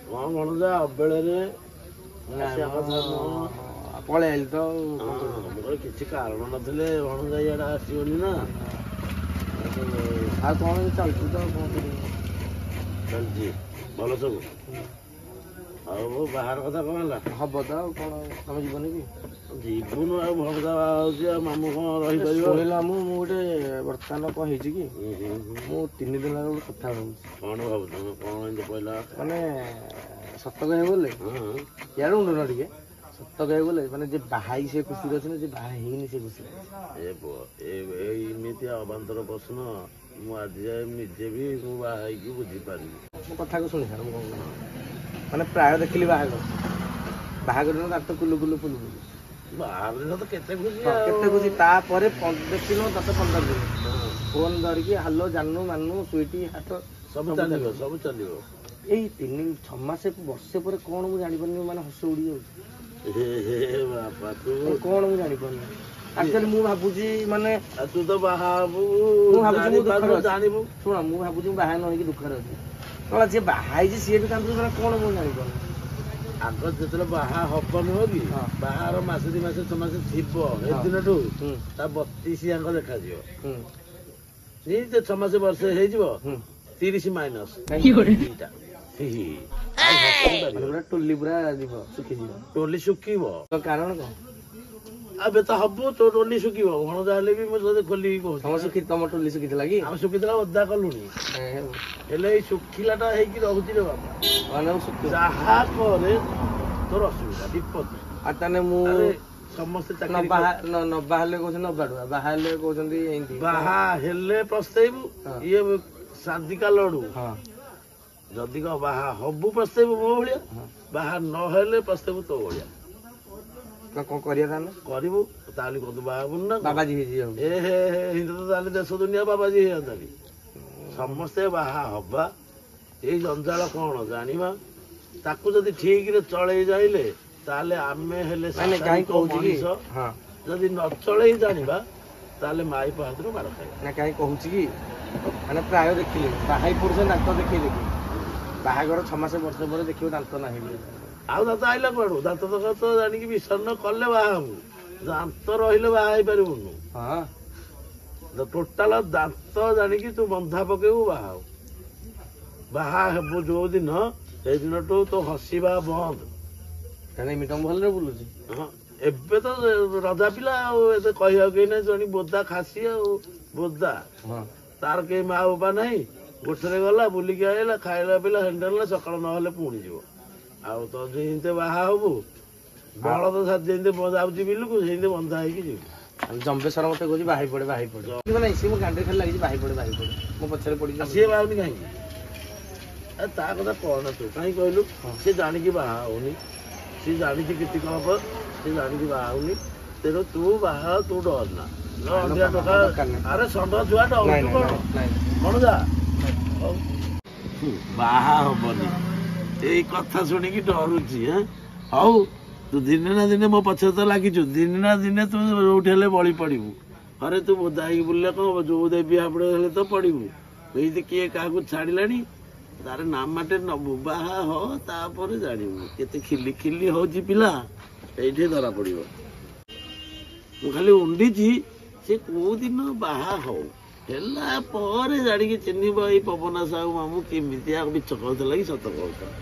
କଣ ଭଣଜା ଅବେଳରେ ପଳେଇ ଆଇଲି ତ କିଛି କାରଣ ନଥିଲେ ଭଣଜା ଇଆଡେ ଆସିବନି ନା। ଆଉ କଣ ଚାଲିଛି ତ କଣ ଚାଲିଛି ଭଲ ସବୁ। ଆଉ ବାହାର କଥା କଣ ହେଲା? ହବ ତ ଆଉ କଣ ତମେ ଯିବନି କି? ଯିବୁନୁ ଆଉ ଭଣଜା ବାହା ହଉଛି ଆଉ ମାମୁଁ କଣ ରହିପାରିବ? ଶୁଣିଲା ମୁଁ ଗୋଟେ ବର୍ତ୍ତମାନ କଣ ହେଇଛି କି ମୁଁ 3 ଦିନ ହେଲା ଗୋଟେ କଥା ଭାବୁଛି। କଣ ଭାବୁଛ? କଣ ଏମିତି କହିଲା? ମାନେ ସତ କହିବାକୁ ଗଲେ ଇଆଡେ ଉଣ୍ଡୁନ ଟିକେ ସତ କହିବାକୁ ଗଲେ ମାନେ ଯେ ବାହା ହେଇକି ସେ ଖୁସିରେ ଅଛି ନା ଯେ ବାହା ହେଇନି ସେ ଖୁସିରେ ଏମିତି ଅବାନ୍ତର ପ୍ରଶ୍ନ ମୁଁ ଆଜି ଯାଏ ନିଜେ ବି ମୁଁ ବାହା ହେଇକି ବୁଝିପାରିବି। ମୋ କଥାକୁ ଶୁଣି ସାର ମୁଁ କଣ ମାନେ ପ୍ରାୟ ଦେଖିଲି ବାହାଘର ଦିନ ତାର ତ କୁଲୁ ଫୁଲୁ ବାହାଘର ଦିନ ତ କେତେ ଖୁସି କେତେ ଖୁସି ତାପରେ ଦେଖିଲ 10-15 ଦିନ ଫୋନ ଧରିକି ହାଲୋ ଜାନୁ ମାନୁ ସୁଇଟି ହାଟ ସବୁ ଚାଲିବ। ଏଇ 3-6 ମାସ ବର୍ଷେ ପରେ କଣ ମୁଁ ଜାଣିପାରୁନି ମାନେ ହସ ଉଡି ଯାଉଛି। ବାପା ତୁ କଣ ମୁଁ ଜାଣିପାରୁନି ଆକ୍ଚୁଆଲି ମୁଁ ଭାବୁଛି ମାନେ ତୁ ତ ବାହା ହବୁ ମୁଁ ଭାବୁଛି ମୁଁ ଦୁଃଖରେ ଜାଣିବୁ। ଶୁଣ ମୁଁ ଭାବୁଛି ମୁଁ ବାହା ନ ହେଇକି ଦୁଃଖରେ ଅଛି। କଣ ଯିଏ ବାହା ହେଇଛି ସିଏ ବି କାନ୍ଦୁଛି ମାନେ କଣ ମୁଁ ଜାଣିପାରୁନି। ଆଗ ଯେତେବେଳେ ବାହା ହବ ନୁହଁ କି ବାହାର ମାସେ 2 ମାସ 6 ମାସ ଥିବ ଏଦିନଠୁ ତା 32 ଯାଙ୍କ ଦେଖାଯିବ। ସେଇ 6 ମାସ ବର୍ଷେ ହେଇଯିବ 30 ମାଇନସ୍ ଟୋଲି ପୁରା ଯିବ ଶୁଖିଯିବ। ଟୋଲି ଶୁଖିବ କାରଣ କଣ? ଏବେ ତ ହବୁ ତୋ ଟୋଲି ଶୁଖିବ ଭଣଜା ହେଲେ ବି ମୁଁ ତତେ ଖୋଲିକି କହୁଛି ତମ ଟୋଲି ଶୁଖିଥିଲା କି? ଆମେ ଶୁଖିଥିଲା ଓଦା କଲୁଣି ହେଲେ ଏଇ ଶୁଖିଲାଟା ହେଇକି ରହୁଛି ରେ ବାବା। ଯାହା କରେ ତୋର ଅସୁବିଧା ବିପଦ। ଆଉ ତାହେଲେ ମୁଁ ସମସ୍ତେ ନ ବାହାହେଲେ କହୁଛନ୍ତି ନବାଡୁଆ ବାହାହେଲେ କହୁଛନ୍ତି ଏମିତି ବାହା ହେଲେ ପ୍ରସ୍ତେଇବୁ ଇଏ ସାଦିକା ଲଡୁ ଯଦି ବାହା ହବୁ ପ୍ରସ୍ତେଇବୁ ମୋ ଭଳିଆ ବାହା ନହେଲେ ପ୍ରସ୍ତେଇବୁ ତୋ ଭଳିଆ। କଣ କରିବା ତାହେଲେ କରିବୁ ତାହେଲେ କହୁ ବାହା ହବୁନି ନା ବାବାଜୀ ହେଇଯିବ ହିନ୍ଦୁ ତ ତାହେଲେ ଦେଶ ଦୁନିଆ ବାବାଜୀ ହେଇଯାନ୍ତାନି। ସମସ୍ତେ ବାହା ହବା ଏଇ ଜଞ୍ଜାଳ କଣ ଜାଣିବା ତାକୁ ଯଦି ଠିକରେ ଚଳେଇ ଯାଇଲେ ତାହେଲେ ଆମେ ହେଲେ ମଣିଷ। ଯଦି ନ ଚଳେଇ ଜାଣିବା ତାହେଲେ ମାଇପ ହାତରୁ ମାଡ଼ ଖାଇବା। ନା କାହିଁ କହୁଛି କି ମାନେ ପ୍ରାୟ ଦେଖିଲି ବାହାଇ ପୁରୁଷ ଦାନ୍ତ ଦେଖେଇ ବାହାଘର 6 ମାସ ବର୍ଷ ପରେ ଦେଖିବ ଦାନ୍ତ ନାହିଁ। ଆଉ ଦାନ୍ତ ଆଇଲା କୁଆଡୁ? ଦାନ୍ତ ତ ଜାଣିକି ବିସର୍ଣ୍ଣ କଲେ ବାହା ହବୁ। ଦାନ୍ତ ରହିଲେ ବାହା ହେଇପାରିବୁନୁ। ଟୋଟାଲ ଦାନ୍ତ ଜାଣିକି ତୁ ବନ୍ଧା ପକେଇବୁ ବାହା ହବୁ। ବାହା ହେବୁ ଯୋଉ ଦିନ ସେଇଦିନଠୁ ତୋ ହସିବା ବନ୍ଦ। ଭଲରେ ବୁଲୁଛି ଏବେ ତ ରଜା ପିଲା ଆଉ ଏତେ କହିବାକୁ କେହି ନାହିଁ। ଜଣେ ବୋଦା ଖାସି ଆଉ ବୋଦା ତାର କେହି ମା ବାପା ନାହିଁ। ଗୋଠରେ ଗଲା ବୁଲିକି ଆଇଲା ଖାଇଲା ପିଲା ହେଣ୍ଡେଲା ସକାଳ ନହେଲେ ପୁଣି ଯିବ। ଆଉ ତ ଯେମିତି ବାହା ହବୁ ବଳଦ ଯେମିତି ଯାଉଛି ବିଲକୁ ସେମିତି ବନ୍ଧା ହେଇକି ଯିବୁ। ଜମ୍ବେଶ୍ୱର ମତେ କହୁଛି ବାହାଇ ପଡେ ସିଏ ମୋ ଗାଣ୍ଡିରେ ଖାଲି ଲାଗିଛି ବାହାଇ ପଡେ ମୋ ପଛରେ ପଡିଛି। ସିଏ ବାହୁନି କାହିଁକି? ତା କଥା କଣ ତୁ କାହିଁ କହିଲୁ? ସିଏ ଜାଣିକି ବାହା ହଉନି। ସିଏ ଜାଣିଛି କିଛି କଣ ସିଏ ଜାଣିକି ବାହା ହଉନି। ତେଣୁ ତୁ ବାହା ତୁ ଡରନା। ଆରେ ଷଣ୍ଢ ଛୁଆ ଡରୁଛୁ କଣ ଯା ବାହା ହବନି ଏଇ କଥା ଶୁଣିକି ଡରୁଛି। ହଉ ତୁ ଦିନେ ନା ଦିନେ ମୋ ପଛରେ ତ ଲାଗିଛୁ। ଦିନେ ନା ଦିନେ ତୁ ଯୋଉଠି ହେଲେ ବଳି ପଡିବୁ। ଘରେ ତୁ ବୋଦା ହେଇକି ବୁଲିଲେ କଣ ହବ? ଯୋଉ ଦେବୀ ହାବୁଡ ହେଲେ ତ ପଡିବୁ। ଏଇଠି କିଏ କାହାକୁ ଛାଡିଲାଣି? ତାର ନାମାଟେ ନବୁ ବାହା ହ ତାପରେ ଜାଣିବୁ କେତେ ଖିଲି ଖିଲି ହଉଛି ପିଲା ଏଇଠି ଧରା ପଡିବ। ମୁଁ ଖାଲି ଉଣ୍ଡିଛି ସେ କୋଉ ଦିନ ବାହା ହଉ ହେଲା ପରେ ଜାଣିକି ଚିହ୍ନିବ ଏଇ ପବନା ସାହୁ ମାମୁଁ କେମିତିଆ ମିଛ କହୁଥିଲା କି ସତ କହୁଥିଲା।